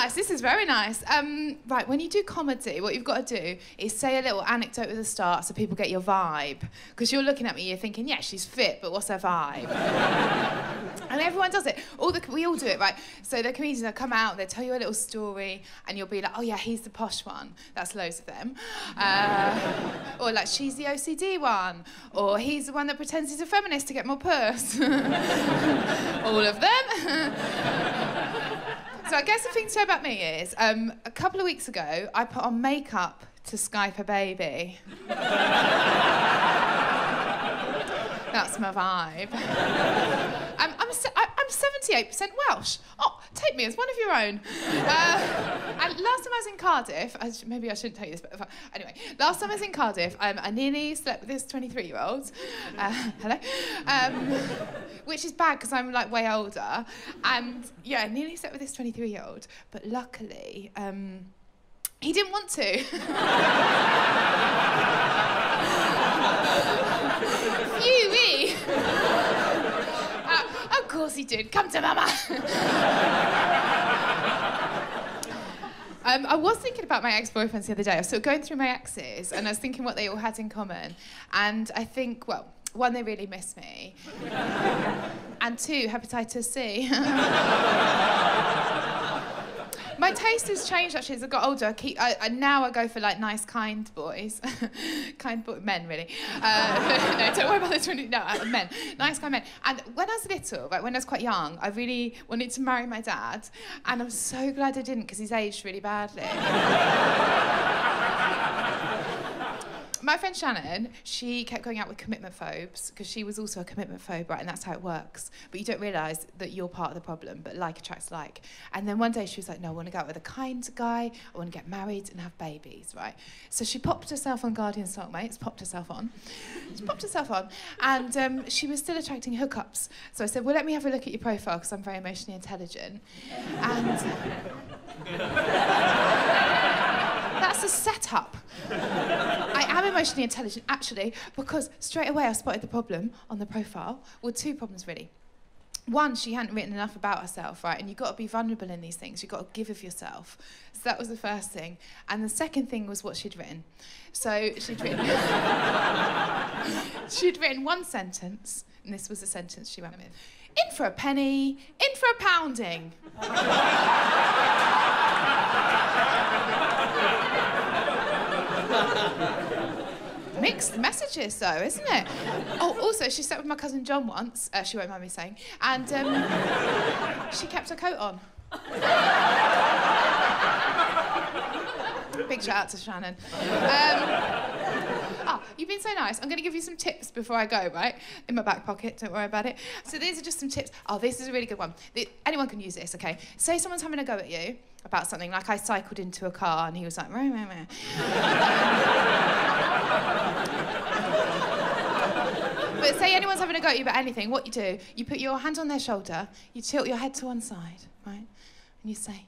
nice. This is very nice. Right, when you do comedy, what you've got to do is say a little anecdote at the start so people get your vibe. Because you're looking at me, you're thinking, yeah, she's fit, but what's her vibe? And everyone does it. We all do it, right? So the comedians will come out, they'll tell you a little story, and you'll be like, oh yeah, he's the posh one. That's loads of them. Or like, she's the OCD one. Or he's the one that pretends he's a feminist to get more purse. All of them. So I guess the thing to say about me is, a couple of weeks ago, I put on makeup to Skype a baby. That's my vibe. I'm 78% Welsh. Oh, take me as one of your own. And last time I was in Cardiff, maybe I shouldn't tell you this, but anyway, last time I was in Cardiff, I nearly slept with this 23-year-old. Hello. Which is bad because I'm like way older. And yeah, I nearly slept with this 23-year-old, but luckily, he didn't want to. Phew-wee. Of course he did. Come to mama. I was thinking about my ex-boyfriends the other day. I was sort of going through my exes, and I was thinking what they all had in common. And I think, well, one, they really miss me. And two, hepatitis C. My taste has changed actually as I got older. Now I go for like nice, kind boys. Men, really. No, don't worry about this. Men. Nice, kind men. And when I was little, like when I was quite young, I really wanted to marry my dad. And I'm so glad I didn't because he's aged really badly. My friend Shannon, she kept going out with commitment phobes because she was also a commitment phobe, right? And that's how it works. But you don't realise that you're part of the problem, but like attracts like. And then one day she was like, no, I want to go out with a kind guy, I want to get married and have babies, right? So she popped herself on Guardian Soulmates, and she was still attracting hookups. So I said, well, let me have a look at your profile because I'm very emotionally intelligent. And that's a setup. I am emotionally intelligent, actually, because straight away I spotted the problem on the profile. Well, two problems, really. One, she hadn't written enough about herself, right? And you've got to be vulnerable in these things. You've got to give of yourself. So that was the first thing. And the second thing was what she'd written. So she'd written one sentence, and this was the sentence she went with. In for a penny, in for a pounding. Mixed messages, though, isn't it? Oh, also, she slept with my cousin John once, she won't mind me saying, and she kept her coat on. Big shout out to Shannon. You've been so nice. I'm going to give you some tips before I go, right? In my back pocket, don't worry about it. So these are just some tips. Oh, this is a really good one. Anyone can use this, okay? Say someone's having a go at you about something, like I cycled into a car and he was like, meh, meh, meh. But say anyone's having a go at you about anything, what you do, you put your hand on their shoulder, you tilt your head to one side, right? And you say,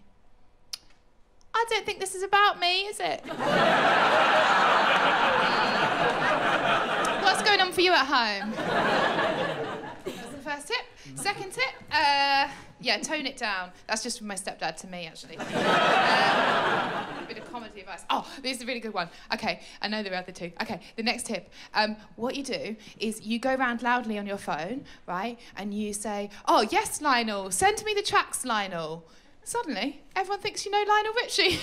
I don't think this is about me, is it? What's going on for you at home? That's the first tip. Second tip, yeah, tone it down. That's just from my stepdad to me, actually. A bit of comedy advice. Oh, this is a really good one. Okay, I know there are other two. Okay, the next tip. What you do is you go round loudly on your phone, right? And you say, oh, yes, Lionel, send me the tracks, Lionel. Suddenly, everyone thinks you know Lionel Richie.